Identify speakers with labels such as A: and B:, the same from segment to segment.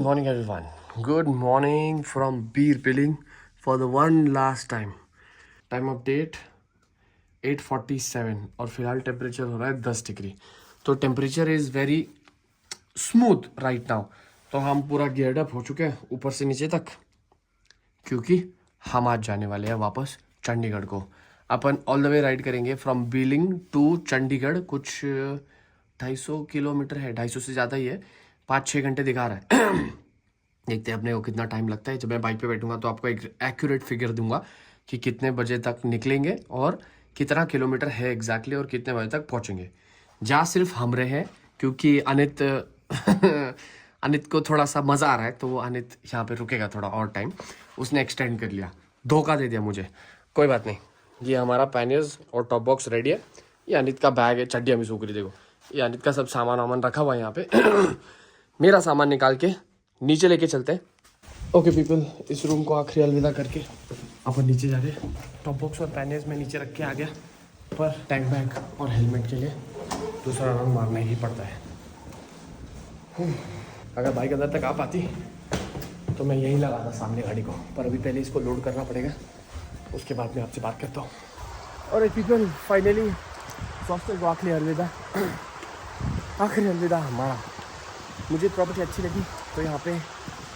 A: Morning, everyone. Good morning from Beer Billing for the one last time. Time update 8:47 और फिलहाल temperature हो रहा है 10 डिग्री. तो temperature is very smooth right now. तो हम पूरा गियर्ड अप हो चुके हैं ऊपर से नीचे तक, क्योंकि हम आज जाने वाले हैं वापस चंडीगढ़ को. अपन ऑल द वे राइड करेंगे फ्रॉम बीलिंग टू चंडीगढ़. कुछ 250 किलोमीटर है, 250 से ज़्यादा ही है. 5-6 घंटे दिखा रहा है. देखते हैं अपने को कितना टाइम लगता है. जब मैं बाइक पे बैठूंगा तो आपको एक एक्यूरेट फिगर दूंगा कि कितने बजे तक निकलेंगे और कितना किलोमीटर है एग्जैक्टली और कितने बजे तक पहुंचेंगे. जा सिर्फ हम रहे हैं क्योंकि अनित अनित को थोड़ा सा मज़ा आ रहा है, तो वो अनित यहाँ पे रुकेगा थोड़ा और टाइम. उसने एक्सटेंड कर लिया, धोखा दे दिया मुझे. कोई बात नहीं. ये हमारा पैनियर्स और टॉप बॉक्स रेडी है. ये अनित का बैग है, चड्डियाँ भी सूख रही. देखो ये अनित का सब सामान वामान रखा हुआ है यहाँ पे. मेरा सामान निकाल के नीचे लेके चलते हैं. ओके पीपल, इस रूम को आखिरी अलविदा करके अपन नीचे जा रहे हैं. टॉप बॉक्स और पैनेज में नीचे रख के आ गया, पर टैंक बैग और हेलमेट के लिए दूसरा राउंड मारना ही पड़ता है. अगर बाइक अंदर तक आ पाती तो मैं यहीं लगाता सामने गाड़ी को, पर अभी पहले इसको लोड करना पड़ेगा, उसके बाद मैं आपसे बात करता हूँ. और पीपल फाइनली हॉस्टल को आखिरी अलविदा हमारा. मुझे प्रॉपर्टी अच्छी लगी तो यहाँ पे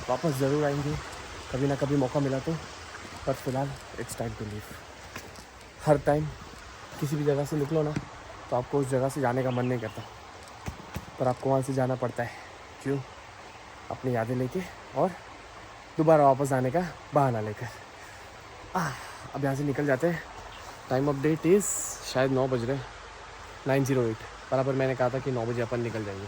A: वापस ज़रूर आएंगे कभी ना कभी मौका मिला तो. पर फिलहाल इट्स टाइम टू लीव. हर टाइम किसी भी जगह से निकलो ना तो आपको उस जगह से जाने का मन नहीं करता, पर आपको वहाँ से जाना पड़ता है. क्यों? अपनी यादें लेके और दोबारा वापस आने का बहाना लेकर. अब यहाँ से निकल जाते हैं. टाइम अपडेट इज़ शायद 9 बज रहे, 9:08 बराबर. मैंने कहा था कि 9 बजे अपन निकल जाएंगे.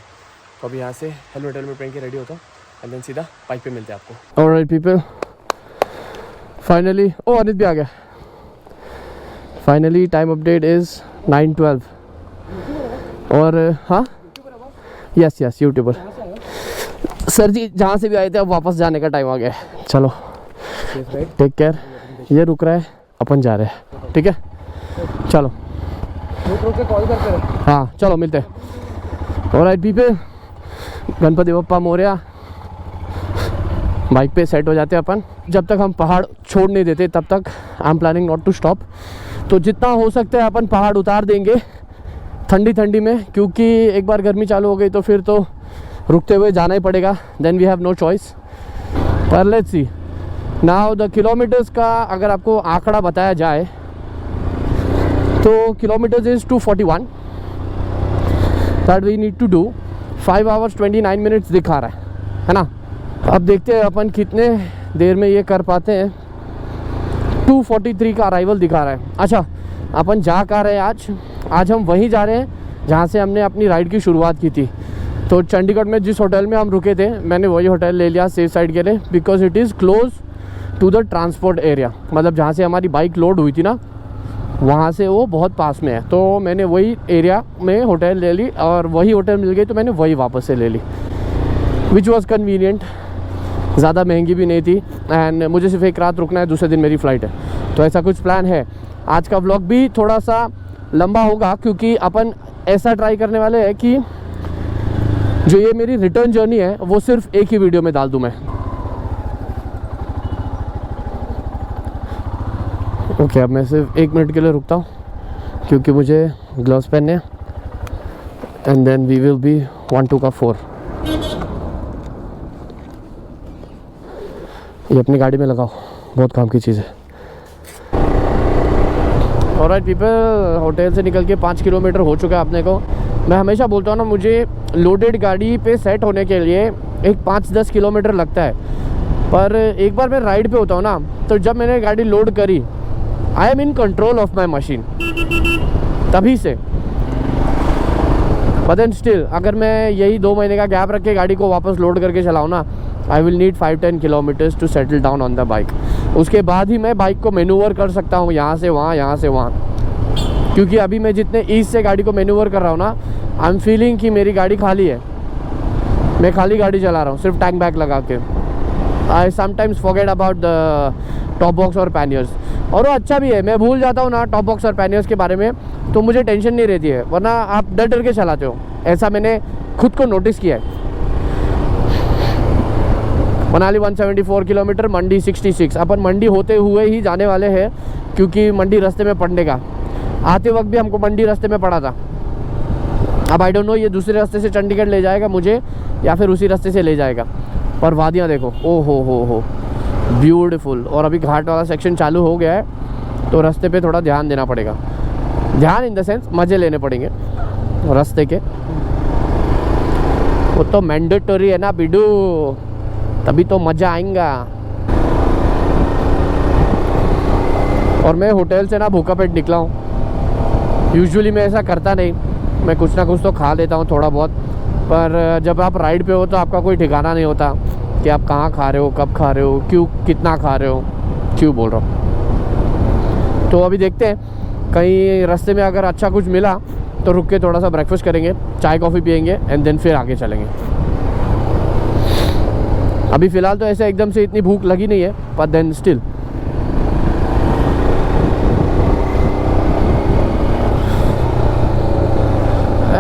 A: तो अभी यहाँ से हेलो होटल में पहन के रेडी होता हूँ एंड देन सीधा बाइक पे मिलते हैं आपको. ऑलराइट पीपल, फाइनली अनित भी आ गया. Finally time update is 9:12. और हाँ, यस यूट्यूबर सर जी, जहाँ से भी आए थे अब वापस जाने का टाइम आ गया. चलो टेक केयर. ये रुक रहा है, अपन जा रहे हैं. ठीक है चलो, कॉल करते हैं. हाँ चलो मिलते हैं. Alright people, Ganpati Bappa Morya. Bike पे सेट हो जाते हैं अपन. जब तक हम पहाड़ छोड़ नहीं देते तब तक I am planning not to stop. तो जितना हो सकता है अपन पहाड़ उतार देंगे ठंडी में, क्योंकि एक बार गर्मी चालू हो गई तो फिर तो रुकते हुए जाना ही पड़ेगा. Then we have no choice. पर let's see now the kilometres का अगर आपको आंकड़ा बताया जाए तो kilometres is 241 that we need to do. 5 hours 29 minutes दिखा रहा है ना. अब देखते हैं अपन कितने देर में ये कर पाते हैं. 2:43 का अराइवल दिखा रहा है. अच्छा, अपन जा कहाँ रहे हैं आज हम वहीं जा रहे हैं जहाँ से हमने अपनी राइड की शुरुआत की थी. तो चंडीगढ़ में जिस होटल में हम रुके थे, मैंने वही होटल ले लिया सेफ साइड के लिए, because it is close to the transport area. मतलब जहाँ से हमारी बाइक लोड हुई थी ना, वहाँ से वो बहुत पास में है. तो मैंने वही एरिया में होटल ले ली और वही होटल मिल गई तो मैंने वही वापस से ले ली, विच वॉज़ कन्वीनियंट. ज़्यादा महंगी भी नहीं थी एंड मुझे सिर्फ एक रात रुकना है, दूसरे दिन मेरी फ़्लाइट है. तो ऐसा कुछ प्लान है. आज का व्लॉग भी थोड़ा सा लंबा होगा क्योंकि अपन ऐसा ट्राई करने वाले हैं कि जो ये मेरी रिटर्न जर्नी है वो सिर्फ एक ही वीडियो में डाल दूँ मैं. ओके, अब मैं सिर्फ 1 मिनट के लिए रुकता हूँ क्योंकि मुझे ग्लव्स पहनने हैं. And then we will be 1-2 का 4. ये अपनी गाड़ी में लगाओ, बहुत काम की चीज़ है. ऑलराइट पीपल, होटल से निकल के 5 किलोमीटर हो चुका है अपने को. मैं हमेशा बोलता हूँ ना, मुझे लोडेड गाड़ी पे सेट होने के लिए एक 5-10 किलोमीटर लगता है. पर एक बार मैं राइड पे होता हूँ ना, तो जब मैंने गाड़ी लोड करी, I am in control of my machine तभी से. बट देन स्टिल अगर मैं यही 2 महीने का गैप रख के गाड़ी को वापस लोड करके चलाऊँ ना, I will need 5-10 kilometres to settle down on the bike. उसके बाद ही मैं बाइक को मैन्यूवर कर सकता हूँ यहाँ से वहाँ, यहाँ से वहाँ. क्योंकि अभी मैं जितने ईज से गाड़ी को मैन्यूवर कर रहा हूँ ना, आई एम फीलिंग कि मेरी गाड़ी खाली है. मैं खाली गाड़ी चला रहा हूँ सिर्फ टैंक बैग लगा के. I sometimes forget about the top box और पैनियर्स. और वो अच्छा भी है, मैं भूल जाता हूँ ना टॉप बॉक्स और पैनियर्स के बारे में, तो मुझे टेंशन नहीं रहती है. वरना आप डर के चलाते हो, ऐसा मैंने खुद को नोटिस किया है. मनाली 174 किलोमीटर, मंडी 66। अपन मंडी होते हुए ही जाने वाले हैं क्योंकि मंडी रास्ते में पड़ने का। आते वक्त भी हमको मंडी रास्ते में पड़ा था। अब आई डोंट नो ये दूसरे रास्ते से चंडीगढ़ ले जाएगा मुझे या फिर उसी रास्ते से ले जाएगा। और वादियाँ देखो, ओ हो ब्यूटीफुल। और अभी घाट वाला सेक्शन चालू हो गया है तो रास्ते पे थोड़ा ध्यान देना पड़ेगा। ध्यान इन द सेंस मज़े लेने पड़ेंगे रास्ते के। वो तो मैंडेटरी है ना बिडू, तभी तो मज़ा आएगा। और मैं होटल से ना भूखा पेट निकला हूँ। यूजुअली मैं ऐसा करता नहीं, मैं कुछ ना कुछ तो खा लेता हूँ थोड़ा बहुत, पर जब आप राइड पे हो तो आपका कोई ठिकाना नहीं होता कि आप कहाँ खा रहे हो, कब खा रहे हो, क्यों, कितना खा रहे हो, क्यों बोल रहा हूँ। तो अभी देखते हैं, कहीं रास्ते में अगर अच्छा कुछ मिला तो रुक के थोड़ा सा ब्रेकफास्ट करेंगे, चाय कॉफ़ी पियेंगे एंड देन फिर आगे चलेंगे। अभी फ़िलहाल तो ऐसे एकदम से इतनी भूख लगी नहीं है, पर देन स्टिल।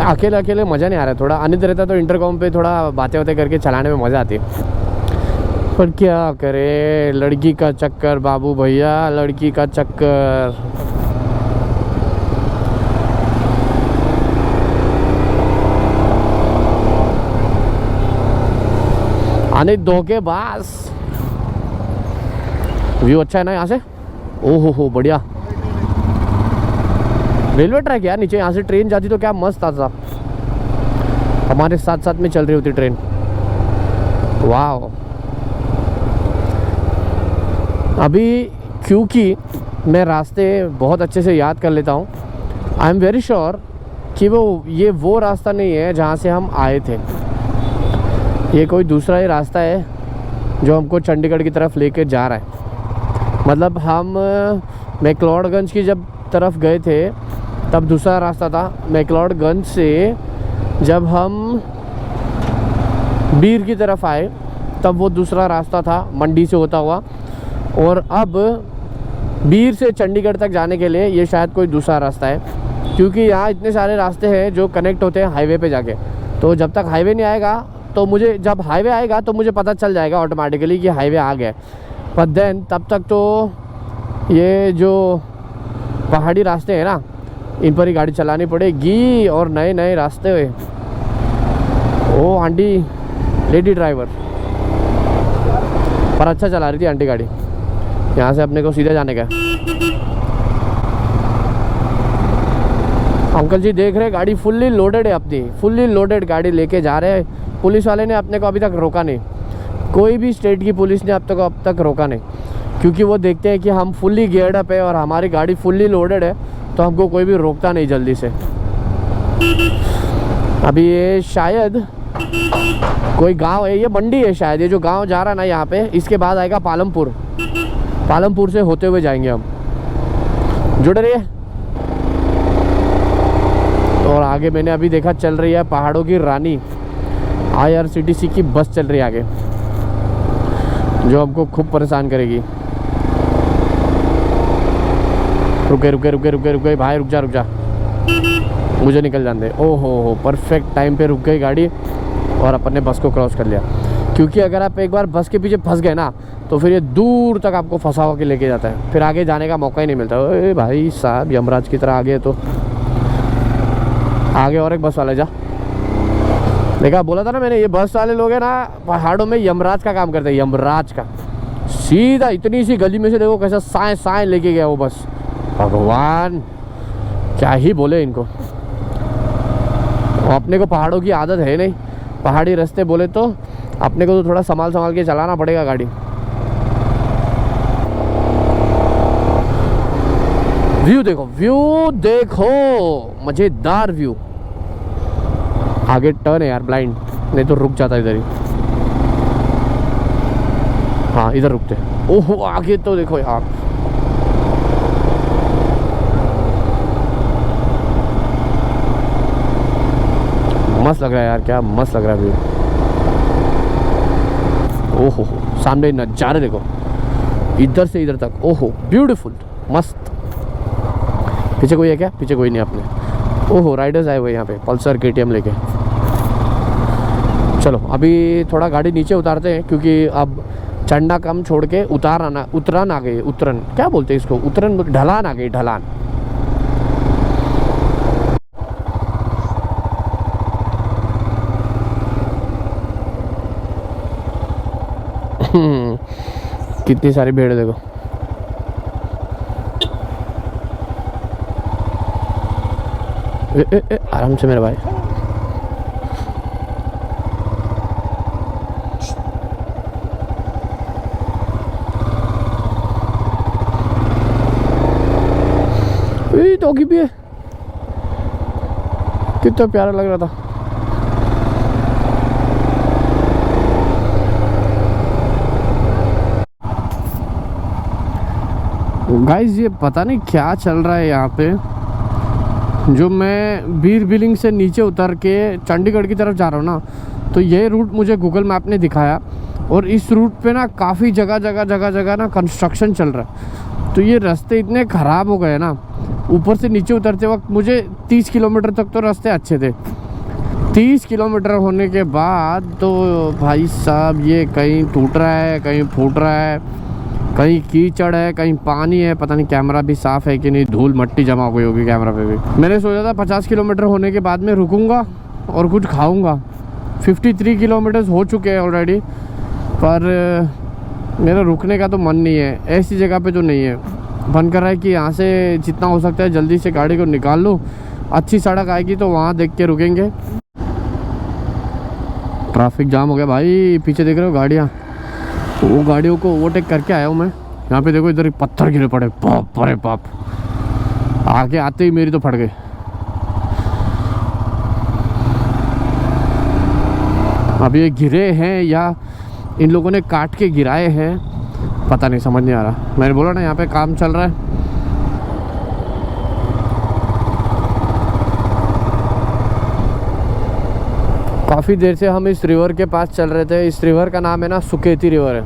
A: अकेले अकेले मज़ा नहीं आ रहा है। थोड़ा अनित रहता तो इंटरकॉम पे थोड़ा बातें बातें करके चलाने में मज़ा आती है, पर क्या करे, लड़की का चक्कर बाबू भैया, लड़की का चक्कर। अनित धोखेबाज। व्यू अच्छा है ना यहाँ से, ओहो हो बढ़िया। रेलवे ट्रैक यार नीचे, यहाँ से ट्रेन जाती तो क्या मस्त आता। हमारे साथ साथ में चल रही होती ट्रेन, वाह। अभी क्योंकि मैं रास्ते बहुत अच्छे से याद कर लेता हूँ, आई एम वेरी श्योर कि ये वो रास्ता नहीं है जहाँ से हम आए थे। ये कोई दूसरा ही रास्ता है जो हमको चंडीगढ़ की तरफ लेके जा रहा है। मतलब हम मैक्लोडगंज की जब तरफ गए थे तब दूसरा रास्ता था। मैक्लोडगंज से जब हम बीर की तरफ आए तब वो दूसरा रास्ता था मंडी से होता हुआ। और अब बीर से चंडीगढ़ तक जाने के लिए ये शायद कोई दूसरा रास्ता है, क्योंकि यहाँ इतने सारे रास्ते हैं जो कनेक्ट होते हैं हाईवे पे जाके। तो जब तक हाईवे नहीं आएगा तो जब हाईवे आएगा तो मुझे पता चल जाएगा ऑटोमेटिकली कि हाईवे आ गया। पर देन तब तक तो ये जो पहाड़ी रास्ते हैं ना, इन पर ही गाड़ी चलानी पड़ेगी। और नए नए रास्ते हुए, ओ आंटी लेडी ड्राइवर, पर अच्छा चला रही थी आंटी गाड़ी। यहाँ से अपने को सीधे जाने का। अंकल जी देख रहे गाड़ी फुल्ली लोडेड है, अपनी फुल्ली लोडेड गाड़ी लेके जा रहे हैं। पुलिस वाले ने अपने को अभी तक रोका नहीं, कोई भी स्टेट की पुलिस ने अब तक रोका नहीं, क्योंकि वो देखते हैं कि हम फुल्ली गियर्ड अप है और हमारी गाड़ी फुल्ली लोडेड है, तो हमको कोई भी रोकता नहीं जल्दी से। अभी ये शायद कोई गांव है, ये मंडी है शायद, ये जो गांव जा रहा है ना यहाँ पे, इसके बाद आएगा पालमपुर। पालमपुर से होते हुए जाएंगे हम। जुड़ रही है। और आगे मैंने अभी देखा चल रही है पहाड़ों की रानी IRCTC की बस चल रही है आगे, जो हमको खूब परेशान करेगी। रुके रुके रुके रुके रुके भाई, रुक जा मुझे निकल जाने दे। ओहो परफेक्ट टाइम पे रुक गई गाड़ी और अपन ने बस को क्रॉस कर लिया। क्योंकि अगर आप एक बार बस के पीछे फंस गए ना तो फिर ये दूर तक आपको फंसा हुआ के लेके जाता है, फिर आगे जाने का मौका ही नहीं मिलता। ओए भाई साहब, यमराज की तरह आगे तो आगे और एक बस वाला जा। देखा, बोला था ना मैंने, ये बस वाले लोग हैं ना पहाड़ों में यमराज का काम करते हैं, यमराज का। सीधा इतनी सी गली में से देखो कैसा साए लेके गया वो बस। भगवान क्या ही बोले इनको। और अपने को पहाड़ों की आदत है नहीं, पहाड़ी रास्ते बोले तो अपने को तो थोड़ा संभाल के चलाना पड़ेगा गाड़ी। व्यू देखो मजेदार व्यू। आगे टर्न है यार, ब्लाइंड, नहीं तो रुक जाता इधर ही। हाँ इधर रुकते। ओहो आगे तो देखो यार, मस्त लग रहा है यार, क्या मस्त लग रहा है व्यू। ओहो सामने नज़ारे देखो, इधर से इधर तक। ओहो ब्यूटीफुल, मस्त। पीछे कोई है क्या? पीछे कोई नहीं अपने। ओहो राइडर्स आए हुए यहाँ पे, पल्सर KTM लेके। चलो अभी थोड़ा गाड़ी नीचे उतारते हैं, क्योंकि अब चढ़ना कम छोड़ के उतरन आ गई, उतरन क्या बोलते हैं इसको, उतरन ढलान आ गई, ढलान। कितनी सारी भीड़ देखो। आराम से मेरे भाई। डॉगी भी है, कितना प्यारा लग रहा था। गाइस ये पता नहीं क्या चल रहा है यहाँ पे। जो मैं बीर बिलिंग से नीचे उतर के चंडीगढ़ की तरफ जा रहा हूँ ना, तो ये रूट मुझे गूगल मैप ने दिखाया, और इस रूट पे ना काफ़ी जगह ना कंस्ट्रक्शन चल रहा है। तो ये रास्ते इतने ख़राब हो गए ना, ऊपर से नीचे उतरते वक्त मुझे 30 किलोमीटर तक तो रास्ते अच्छे थे, 30 किलोमीटर होने के बाद तो भाई साहब ये कहीं टूट रहा है, कहीं फूट रहा है, कहीं कीचड़ है, कहीं पानी है, पता नहीं कैमरा भी साफ़ है कि नहीं, धूल मट्टी जमा हो गई होगी कैमरा पे भी। मैंने सोचा था 50 किलोमीटर होने के बाद में रुकूंगा और कुछ खाऊंगा। 53 किलोमीटर्स हो चुके हैं ऑलरेडी, पर मेरा रुकने का तो मन नहीं है, ऐसी जगह पे तो नहीं है। मन कर रहा है कि यहाँ से जितना हो सकता है जल्दी से गाड़ी को निकाल लूँ, अच्छी सड़क आएगी तो वहाँ देख के रुकेंगे। ट्रैफिक जाम हो गया भाई, पीछे देख रहे हो गाड़ियाँ, वो गाड़ियों को ओवरटेक करके आया हूँ मैं। यहाँ पे देखो इधर पत्थर गिरे पड़े, बाप अरे बाप, आगे आते ही मेरी तो फट गई। अब ये गिरे हैं या इन लोगों ने काट के गिराए हैं, पता नहीं, समझ नहीं आ रहा। मैंने बोला ना यहाँ पे काम चल रहा है। काफ़ी देर से हम इस रिवर के पास चल रहे थे। इस रिवर का नाम है ना सुकेती रिवर है।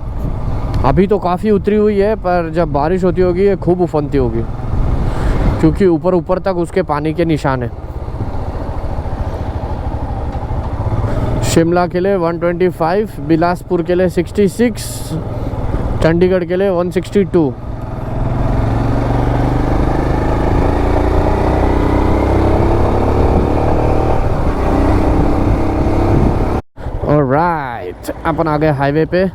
A: अभी तो काफ़ी उतरी हुई है, पर जब बारिश होती होगी ये खूब उफनती होगी, क्योंकि ऊपर ऊपर तक उसके पानी के निशान है। शिमला के लिए 125, बिलासपुर के लिए 66, चंडीगढ़ के लिए 162। ऑलराइट, अपन आ गए हाईवे पे।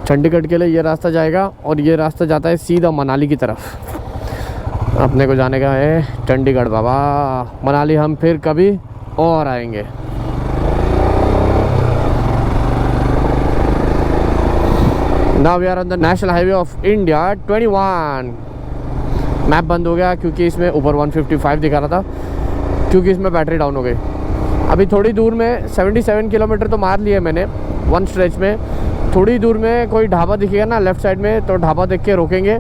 A: चंडीगढ़ के लिए ये रास्ता जाएगा और ये रास्ता जाता है सीधा मनाली की तरफ। अपने को जाने का है चंडीगढ़ बाबा। मनाली हम फिर कभी और आएंगे। Now we are on the national highway of India 21। Map बंद हो गया क्योंकि इसमें ऊपर 155 दिखा रहा था, क्योंकि इसमें बैटरी डाउन हो गई। अभी थोड़ी दूर में 77 किलोमीटर तो मार लिए मैंने वन स्ट्रेच में। थोड़ी दूर में कोई ढाबा दिखेगा ना लेफ्ट साइड में, तो ढाबा देख के रोकेंगे।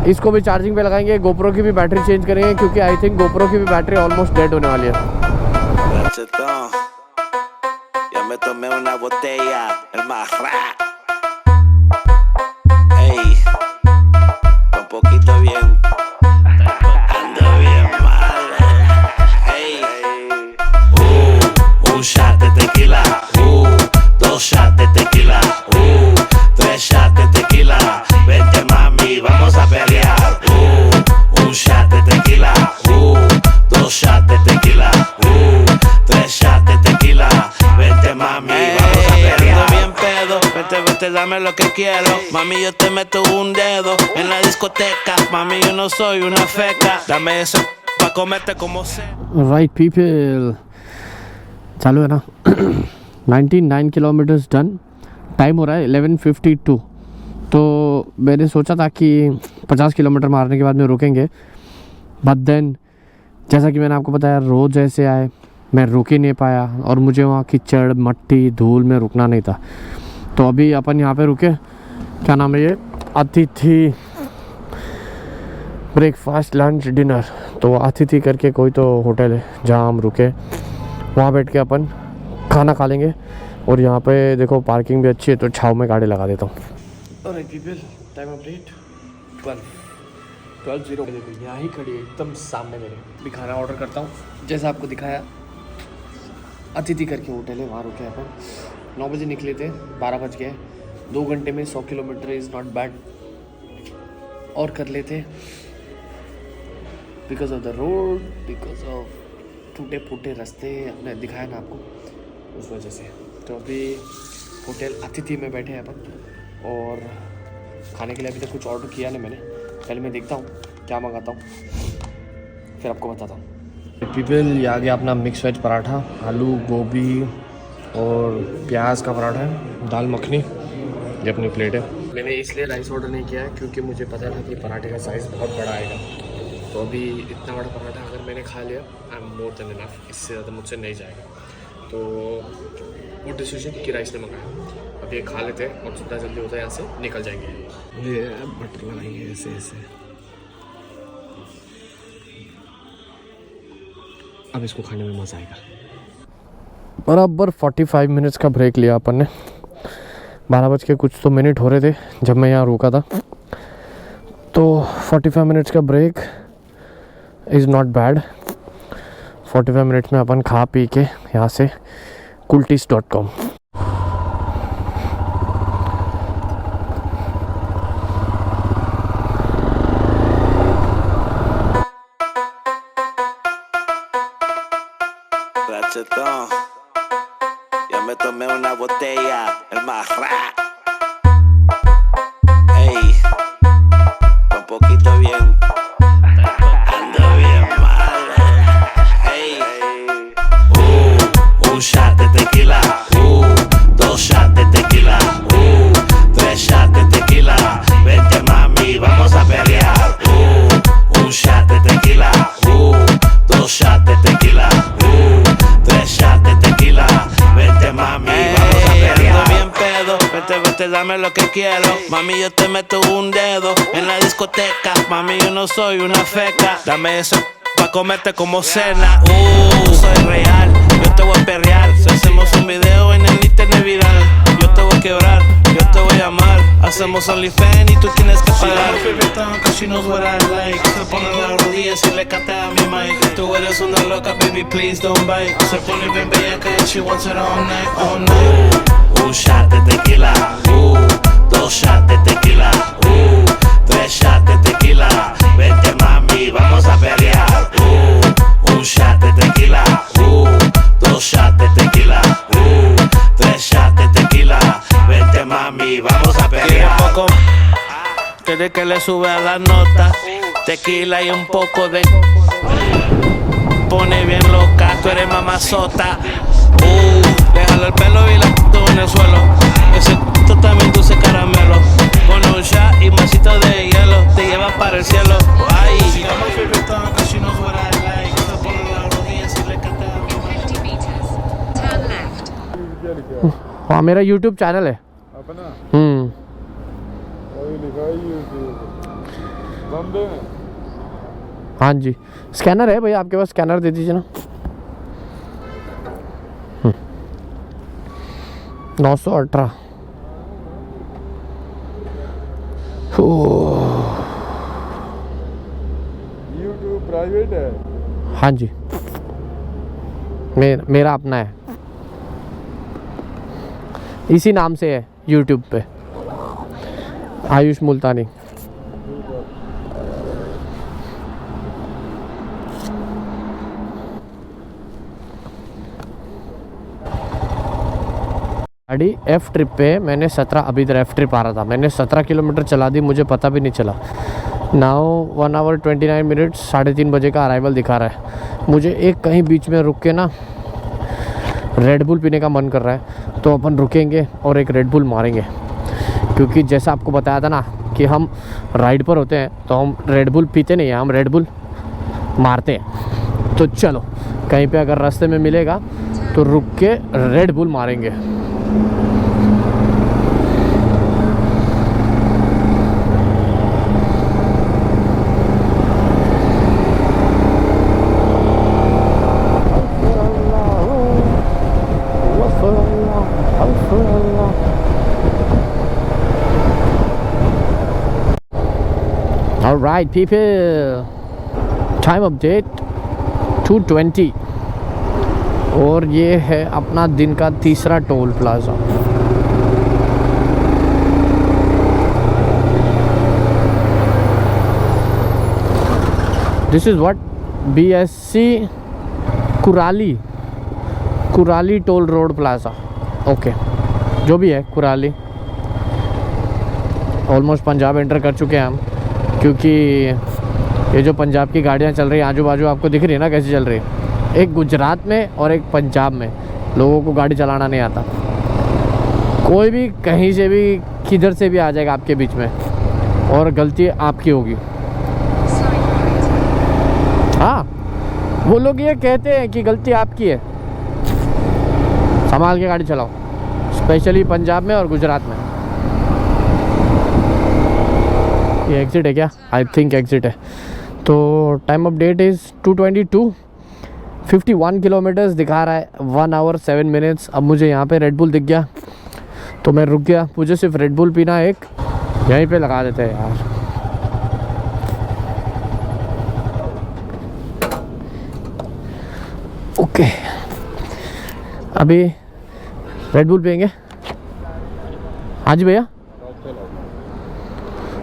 A: इसको भी चार्जिंग पे लगाएंगे। गोप्रो की भी बैटरी चेंज करेंगे, क्योंकि आई थिंक गोप्रो की भी बैटरी ऑलमोस्ट डेड होने वाली है।
B: shot de tequila, 2 shots de tequila, 3 shots de tequila. Vente mami, vamos a pelear. 1 shot de tequila, 2 shots de tequila, 3 shots de tequila. Vente mami, vamos a pelear. Ando bien pedo, vete, dame lo que quiero. Mami, yo te meto un dedo en la discoteca. Mami, yo no soy una feca. Dame eso pa comerte como sea.
A: Right people, चालू है ना। 99 kilometres done. Time हो रहा है 11:52। तो मैंने सोचा था कि 50 किलोमीटर मारने के बाद में रुकेंगे, बट देन जैसा कि मैंने आपको बताया रोज़ ऐसे आए, मैं रुक ही नहीं पाया, और मुझे वहाँ कीचड़ मट्टी धूल में रुकना नहीं था। तो अभी अपन यहाँ पे रुके, क्या नाम है ये, अतिथि ब्रेकफास्ट लंच डिनर। तो अतिथि करके कोई तो होटल है जहाँ हम रुके, वहाँ बैठ के अपन खाना खा लेंगे। और यहाँ पे देखो पार्किंग भी अच्छी है, तो छाव में गाड़ी लगा देता हूँ। और पीपल, टाइम अपडेट 12:0। देखो यहाँ ही खड़ी है एकदम सामने मेरे। भी खाना ऑर्डर करता हूँ, जैसा आपको दिखाया। अतिथि करके होटल है, वहाँ रुके अपन। 9 बजे निकले थे, 12 बज गए। 2 घंटे में 100 किलोमीटर इज़ नॉट बैड। और कर लेते because of the road, because of टूटे फूटे रास्ते हमने दिखाया ना आपको, उस वजह से। तो अभी होटल अतिथि में बैठे हैं अपन, और खाने के लिए अभी तक कुछ ऑर्डर किया नहीं मैंने। पहले मैं देखता हूँ क्या मंगाता हूँ, फिर आपको बताता हूँ। पीपल, ये आ गया अपना मिक्स वेज पराठा, आलू गोभी और प्याज का पराठा है, दाल मखनी, ये अपनी प्लेट है। मैंने इसलिए राइस ऑर्डर नहीं किया है क्योंकि मुझे पता था कि पराठे का साइज़ बहुत बड़ा आएगा। तो अभी इतना बड़ा पराठा अगर मैंने खा लिया, I am more than enough, इससे ज़्यादा मुझसे नहीं जाएगा। तो वो डिसीजन कि राइस ने मंगाया। अब ये खा लेते हैं और जितना जल्दी होता है यहाँ से निकल जाएंगे। ये बटर लगाएंगे ऐसे ऐसे। अब इसको खाने में मज़ा आएगा। बराबर 45 मिनट्स का ब्रेक लिया अपन ने। 12 बज के कुछ तो मिनट हो रहे थे जब मैं यहाँ रुका था। तो 45 मिनट्स का break is not bad. 45 minutes में अपन खा पी के यहाँ से kultis.com।
B: Rachetón, ya me tomé una botella, el más rap. Ey, un poquito bien, ando bien mal. Ey, un shot de tequila, 2 shots de tequila, 3 shots de tequila. Vente mami, vamos a pelear. Un shot de tequila, 2 shots de tequila, 3 shots de tequila. Vente mami, vamos a pelear. Ando bien pedo, vente, vente, dame lo que quiero. Mami, yo te meto un dedo en la discoteca. Mami, yo no soy una feca. Dame eso pa' comerte como cena. Soy real, yo te voy a perrear. Si hacemos un video en el internet viral, yo te voy a quebrar, yo te voy a amar. Hacemos OnlyFans y tú tienes que pagar. Cause she knows what I like. Se pone en las rodillas y le canta a mi mic. Tú eres una loca, baby, please don't bite. Se pone bien bellaca and she wants it all night, all night. Un shot de tequila, 2 shots de tequila, 3 shots de tequila. Vente mami, vamos a pelear. Un shot de tequila, 2 shots de tequila, 3 shots de tequila. Vente mami, vamos a pelear. Poco, quiere que le sube a la nota. Tequila y un poco de pone bien loca, tú eres mamazota. Déjalo el pelo y la en el suelo. Ese también dulce caramelo. Con un shot y masito de hielo, te lleva para el cielo. Ay,
A: हाँ, मेरा YouTube channel है
C: अपना।
A: हम्म।
C: अभी लिखा है YouTube Bombay में।
A: हाँ जी, scanner है भैया, आपके पास स्कैनर दे दीजिए ना। 918।
C: YouTube प्राइवेट है।
A: हाँ जी, मेरा अपना है, इसी नाम से है YouTube पे, आयुष मुल्तानी। गाड़ी F ट्रिप पे मैंने 17, अभी इधर F ट्रिप आ रहा था, मैंने 17 किलोमीटर चला दी, मुझे पता भी नहीं चला। नाउ 1 आवर 29 मिनट्स, 3:30 बजे का अराइवल दिखा रहा है। मुझे एक कहीं बीच में रुक के ना रेड बुल पीने का मन कर रहा है, तो अपन रुकेंगे और एक रेड बुल मारेंगे, क्योंकि जैसा आपको बताया था ना कि हम राइड पर होते हैं तो हम रेड बुल पीते नहीं हैं, हम रेड बुल मारते हैं। तो चलो, कहीं पे अगर रास्ते में मिलेगा तो रुक के रेड बुल मारेंगे। All right, people. Time update 2:20. और ये है अपना दिन का तीसरा toll plaza. This is what BSC Kurali toll road plaza. Okay, जो भी है कुराली। ऑलमोस्ट पंजाब एंटर कर चुके हैं हम, क्योंकि ये जो पंजाब की गाड़ियाँ चल रही हैं आजू बाजू आपको दिख रही है ना कैसी चल रही है। एक गुजरात में और एक पंजाब में लोगों को गाड़ी चलाना नहीं आता। कोई भी कहीं से भी किधर से भी आ जाएगा आपके बीच में और गलती आपकी होगी। हाँ, वो लोग ये कहते हैं कि गलती आपकी है। संभाल के गाड़ी चलाओ, स्पेशली पंजाब में और गुजरात में। ये एग्ज़िट है क्या? आई थिंक एग्ज़िट है। तो time of that is 2:22, 51 kilometres दिखा रहा है, 1 आवर 7 मिनट्स। अब मुझे यहाँ पे रेड बुल दिख गया तो मैं रुक गया। मुझे सिर्फ रेड बुल पीना है, एक यहीं पे लगा देते हैं यार। ओके, अभी रेड बुल पियेंगे। हाँ जी भैया,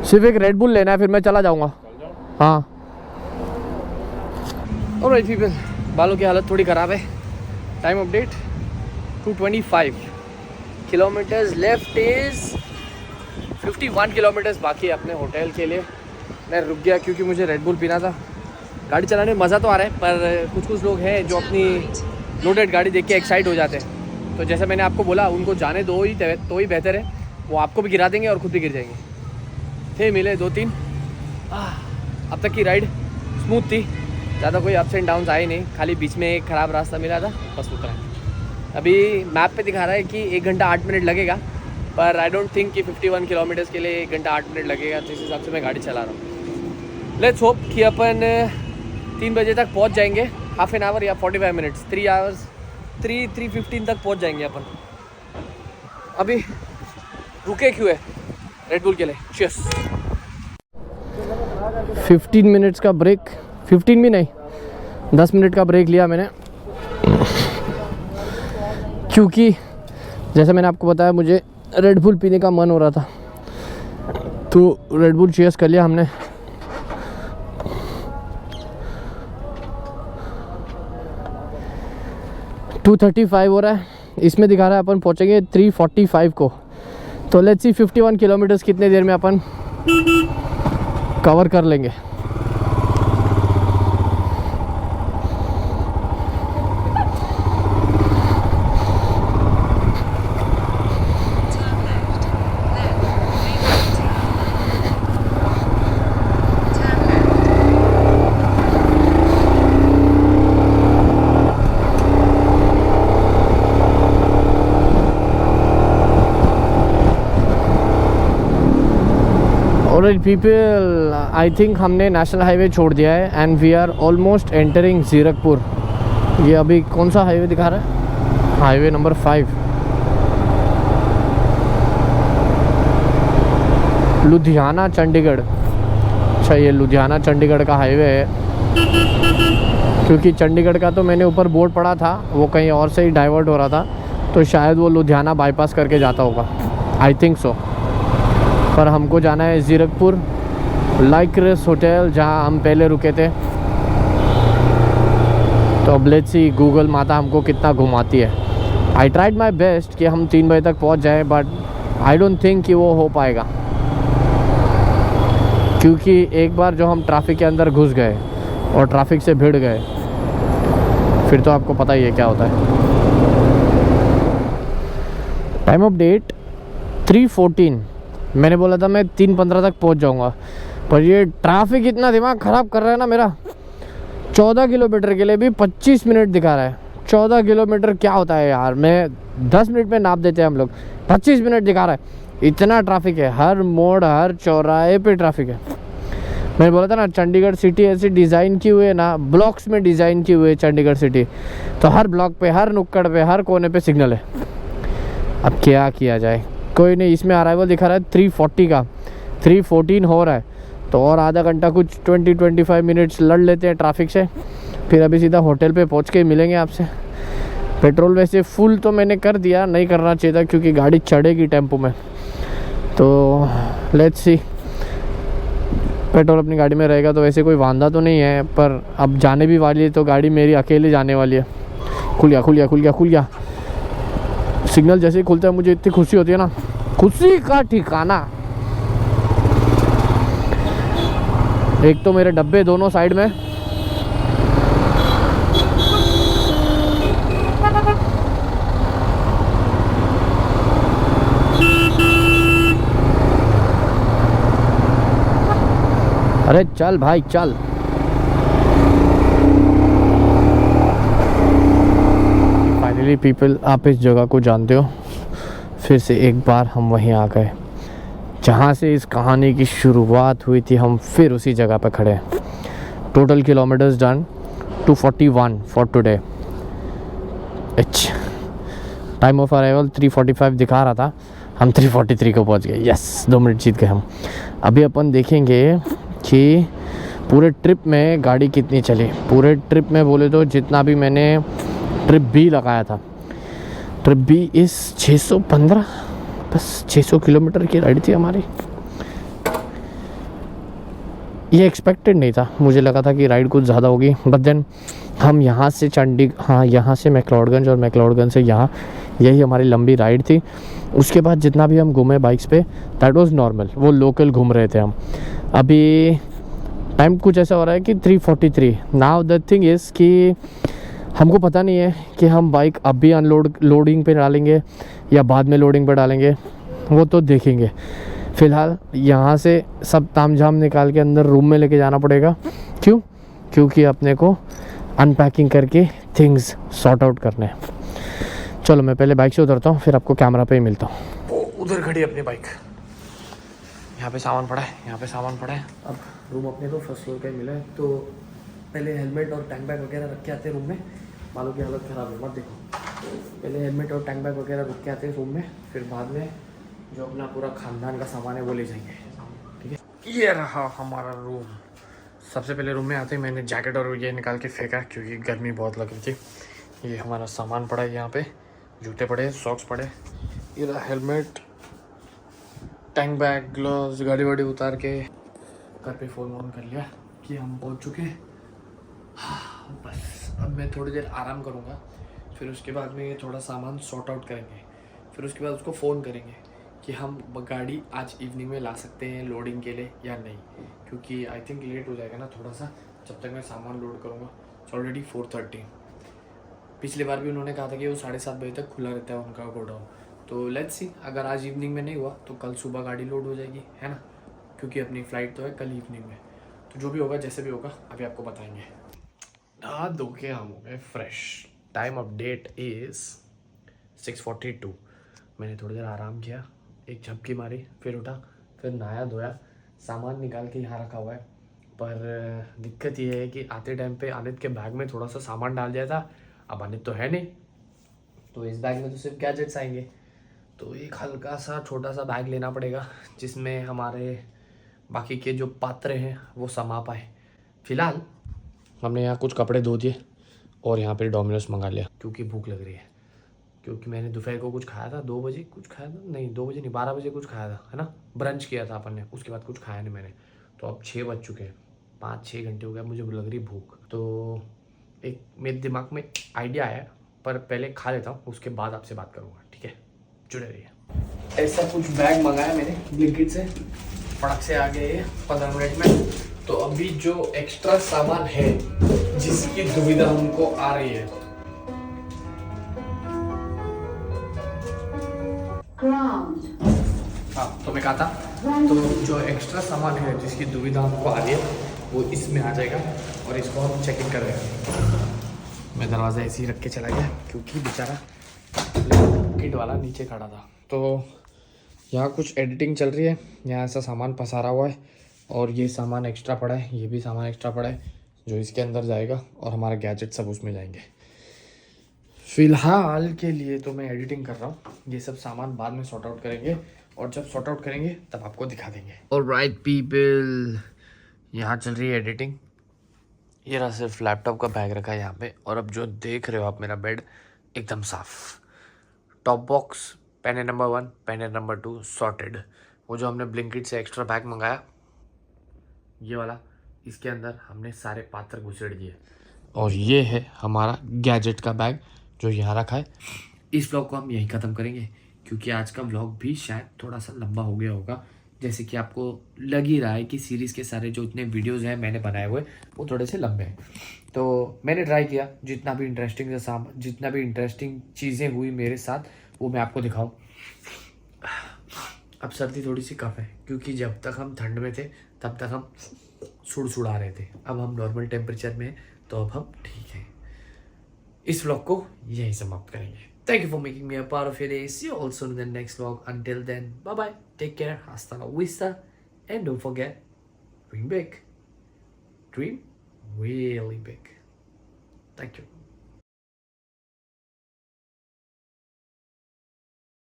A: सिर्फ एक रेड बुल लेना है, फिर मैं चला जाऊँगा। हाँ, ऑलराइट पीपल, बालों की हालत थोड़ी ख़राब है। Time of date 2:25 kilometres left is 51 kilometres बाकी है अपने होटल के लिए। मैं रुक गया क्योंकि मुझे रेड बुल पीना था। गाड़ी चलाने में मज़ा तो आ रहा है, पर कुछ लोग हैं जो अपनी लोडेड गाड़ी देख के एक्साइट हो जाते हैं। तो जैसे मैंने आपको बोला, उनको जाने दो ही तो ही बेहतर है। वो आपको भी गिरा देंगे और खुद भी गिर जाएंगे। थे मिले 2-3। अब तक की राइड स्मूथ थी, ज़्यादा कोई अप्स एंड डाउन्स आए नहीं। खाली बीच में एक ख़राब रास्ता मिला था, बस उतना है। अभी मैप पे दिखा रहा है कि 1 घंटा 8 मिनट लगेगा, पर आई डोंट थिंक कि 51 किलोमीटर्स के लिए 1 घंटा 8 मिनट लगेगा। तो इस हिसाब से मैं गाड़ी चला रहा हूँ। लेट्स होप कि अपन 3 बजे तक पहुँच जाएंगे। हाफ एन आवर या 45 मिनट्स, 3 आवर्स 3:15 तक पहुँच जाएंगे अपन। अभी रुके क्यों है रेड बुल के लिए। चीयर्स। 15 मिनट्स का ब्रेक, 15 भी नहीं, 10 मिनट का ब्रेक लिया मैंने, क्योंकि जैसे मैंने आपको बताया मुझे रेड बुल पीने का मन हो रहा था। तो रेड बुल चीयर्स कर लिया हमने। $2:35 हो रहा है, इसमें दिखा रहा है अपन पहुंचेंगे 3:45 को। तो लेट्स सी 51 किलोमीटर्स कितने देर में अपन कवर कर लेंगे। ऑलराइट पीपल, आई थिंक हमने नेशनल हाईवे छोड़ दिया है and we are almost entering Zirakpur. ये अभी कौन सा हाईवे दिखा रहा है? Highway number 5, Ludhiana Chandigarh. अच्छा, ये लुधियाना चंडीगढ़ का हाईवे है, क्योंकि चंडीगढ़ का तो मैंने ऊपर बोर्ड पढ़ा था, वो कहीं और से ही डाइवर्ट हो रहा था, तो शायद वो लुधियाना बाईपास करके जाता होगा, आई थिंक सो। पर हमको जाना है जीरकपुर लाइक्रेस होटल, जहां हम पहले रुके थे। तो अब लेट्स सी गूगल माता हमको कितना घुमाती है। आई ट्राइड माई बेस्ट कि हम 3 बजे तक पहुंच जाएं, बट आई डोंट थिंक कि वो हो पाएगा, क्योंकि एक बार जो हम ट्रैफिक के अंदर घुस गए और ट्रैफिक से भिड़ गए, फिर तो आपको पता ही है क्या होता है। Time of date 3:14। मैंने बोला था मैं 3:15 तक पहुंच जाऊंगा, पर ये ट्रैफिक इतना दिमाग ख़राब कर रहा है ना मेरा। 14 किलोमीटर के लिए भी 25 मिनट दिखा रहा है। 14 किलोमीटर क्या होता है यार, मैं 10 मिनट में नाप देते हैं हम लोग, 25 मिनट दिखा रहा है। इतना ट्रैफिक है, हर मोड़ हर चौराहे पे ट्रैफिक है। मैंने बोला था ना, चंडीगढ़ सिटी ऐसी डिज़ाइन की हुई है ना, ब्लॉक्स में डिज़ाइन की हुई है चंडीगढ़ सिटी। तो हर ब्लॉक पे, हर नुक्कड़ पे, हर कोने पे सिग्नल है। अब क्या किया जाए, कोई नहीं। इसमें अराइवल दिखा रहा है 3:40 का, 3:14 हो रहा है, तो और आधा घंटा कुछ 20-25 मिनट्स लड़ लेते हैं ट्रैफिक से, फिर अभी सीधा होटल पे पहुंच के मिलेंगे आपसे। पेट्रोल वैसे फुल तो मैंने कर दिया, नहीं करना चाहिए था क्योंकि गाड़ी चढ़ेगी टेम्पो में, तो लेट्स सी। पेट्रोल अपनी गाड़ी में रहेगा तो वैसे कोई वांदा तो नहीं है, पर अब जाने भी वाली है तो गाड़ी मेरी अकेले जाने वाली है। खुल गया खुल गया खुल गया खुल गया। सिग्नल जैसे ही खुलता है मुझे इतनी खुशी होती है ना, खुशी का ठिकाना। एक तो मेरे डब्बे दोनों साइड में, अरे चल भाई चल। फाइनली पीपल, आप इस जगह को जानते हो, फिर से एक बार हम वहीं आ गए जहाँ से इस कहानी की शुरुआत हुई थी। हम फिर उसी जगह पर खड़े हैं। Total kilometres done 241 for today. Time of arrival 3:45 दिखा रहा था, हम 3:43 को पहुँच गए। यस, 2 मिनट जीत गए हम। अभी अपन देखेंगे कि पूरे ट्रिप में गाड़ी कितनी चली। पूरे ट्रिप में बोले तो जितना भी मैंने ट्रिप भी लगाया था, ट्रिप भी इस 615, बस 600 किलोमीटर की राइड थी हमारी। ये एक्सपेक्टेड नहीं था, मुझे लगा था कि राइड कुछ ज़्यादा होगी, बट देन हम यहाँ से यहाँ से मैक्लोडगंज और मैक्लोडगंज से यहाँ, यही हमारी लंबी राइड थी। उसके बाद जितना भी हम घूमे बाइक्स पे, दैट वाज नॉर्मल, वो लोकल घूम रहे थे हम। अभी टाइम कुछ ऐसा हो रहा है कि 3:43। नाउ द थिंग इज़ कि हमको पता नहीं है कि हम बाइक अब भी लोडिंग पे डालेंगे या बाद में लोडिंग पे डालेंगे, वो तो देखेंगे। फ़िलहाल यहाँ से सब तामझाम निकाल के अंदर रूम में लेके जाना पड़ेगा। क्यों? क्योंकि अपने को अनपैकिंग करके थिंग्स सॉर्ट आउट करने हैं। चलो मैं पहले बाइक से उतरता हूँ, फिर आपको कैमरा पे ही मिलता हूँ। उधर खड़ी अपनी बाइक, यहाँ पे सामान पड़ा है, यहाँ पे सामान पड़ा है। अब रूम अपने को फर्स्ट फ्लोर पे मिला है, तो पहले हेलमेट और टैंक बैग वगैरह रख के आते हैं रूम में। बालों की हालत ख़राब है, मत देखो। पहले हेलमेट और टैंक बैग वगैरह रख के आते हैं रूम में, फिर बाद में जो अपना पूरा खानदान का सामान है वो ले जाएंगे। ठीक है, ये रहा हमारा रूम। सबसे पहले रूम में आते ही मैंने जैकेट और ये निकाल के फेंका क्योंकि गर्मी बहुत लग रही थी। ये हमारा सामान पड़ा है यहाँ पे, जूते पड़े, सॉक्स पड़े, ये रहा हेलमेट, टैंक बैग, ग्लव्स, गाड़ी वाड़ी उतार के घर पे फ़ोन ऑन कर लिया कि हम पहुँच चुके हैं। बस अब मैं थोड़ी देर आराम करूँगा, फिर उसके बाद में ये थोड़ा सामान सॉर्ट आउट करेंगे, फिर उसके बाद उसको फ़ोन करेंगे कि हम गाड़ी आज इवनिंग में ला सकते हैं लोडिंग के लिए या नहीं, क्योंकि आई थिंक लेट हो जाएगा ना थोड़ा सा जब तक मैं सामान लोड करूँगा। It's already 4:30। पिछली बार भी उन्होंने कहा था कि वो 7:30 बजे तक खुला रहता है उनका गोडाउन, तो लेट्स सी, अगर आज इवनिंग में नहीं हुआ तो कल सुबह गाड़ी लोड हो जाएगी, है ना, क्योंकि अपनी फ़्लाइट तो है कल इवनिंग में। तो जो भी होगा, जैसे भी होगा, अभी आपको बताएंगे। हाथ धो के हम हो गए fresh. Time of that is 6:42। मैंने थोड़ी देर आराम किया, एक झपकी मारी, फिर उठा, फिर नहाया धोया, सामान निकाल के यहाँ रखा हुआ है। पर दिक्कत ये है कि आते टाइम पे अनित के बैग में थोड़ा सा सामान डाल दिया था। अब अनित तो है नहीं, तो इस बैग में तो सिर्फ गैजेट्स आएंगे, तो एक हल्का सा छोटा सा बैग लेना पड़ेगा जिसमें हमारे बाकी के जो पात्र हैं वो समा पाए। फ़िलहाल हमने यहाँ कुछ कपड़े धो दिए और यहाँ पे डोमिनोज मंगा लिया क्योंकि भूख लग रही है। क्योंकि मैंने दोपहर को कुछ खाया था, 2 बजे कुछ खाया था, नहीं 2 बजे नहीं 12 बजे कुछ खाया था, है ना, ब्रंच किया था अपन ने, उसके बाद कुछ खाया नहीं मैंने। तो अब 6 बज चुके हैं, 5-6 घंटे हो गए, मुझे लग रही भूख। तो एक मेरे दिमाग में आइडिया आया, पर पहले खा लेता हूँ, उसके बाद आपसे बात करूँगा, ठीक है, जुड़े रहिए। ऐसा कुछ बैग मंगाया मैंने ब्लिंकिट से, फटक से आ गए 15 मिनट में। तो अभी जो एक्स्ट्रा सामान है जिसकी दुविधा हमको आ रही है, हाँ तो मैं कहा था, तो जो एक्स्ट्रा सामान है जिसकी दुविधा हमको आ रही है वो इसमें आ जाएगा और इसको हम चेक इन कर देंगे। मैं दरवाज़ा ऐसे ही रख के चला गया क्योंकि बेचारा किट वाला नीचे खड़ा था। तो यहाँ कुछ एडिटिंग चल रही है, यहाँ ऐसा सामान पसारा हुआ है और ये सामान एक्स्ट्रा पड़ा है, ये भी सामान एक्स्ट्रा पड़ा है जो इसके अंदर जाएगा और हमारा गैजेट सब उसमें जाएंगे। फ़िलहाल के लिए तो मैं एडिटिंग कर रहा हूँ, ये सब सामान बाद में सॉर्ट आउट करेंगे और जब सॉर्ट आउट करेंगे तब आपको दिखा देंगे। ऑलराइट पीपल, यहाँ चल रही है एडिटिंग। ये रहा सिर्फ लैपटॉप का बैग रखा है यहाँ पे, और अब जो देख रहे हो आप मेरा बेड, एकदम साफ। Top box PAN number 1, PAN number 2 sorted. वो जो हमने ब्लिंकिट से एक्स्ट्रा बैग मंगाया, ये वाला, इसके अंदर हमने सारे पात्र घुसेड़ दिए। और ये है हमारा गैजेट का बैग जो यहाँ रखा है। इस व्लॉग को हम यहीं ख़त्म करेंगे क्योंकि आज का व्लॉग भी शायद थोड़ा सा लंबा हो गया होगा। जैसे कि आपको लग ही रहा है कि सीरीज़ के सारे जो इतने वीडियोज़ हैं मैंने बनाए हुए वो थोड़े से लंबे हैं। तो मैंने ट्राई किया जितना भी इंटरेस्टिंग चीज़ें हुई मेरे साथ वो मैं आपको दिखाऊं। अब सर्दी थोड़ी सी कम है क्योंकि जब तक हम ठंड में थे तब तक हम सुड़ा रहे थे। अब हम नॉर्मल टेम्परेचर में हैं तो अब हम ठीक हैं। इस व्लॉग को यहीं समाप्त करेंगे। Thank you for making me a part of your day. See you all soon in the next vlog. Until then, bye bye. Take care. Hasta la vista. And don't forget, dream big. Dream really big. Thank you.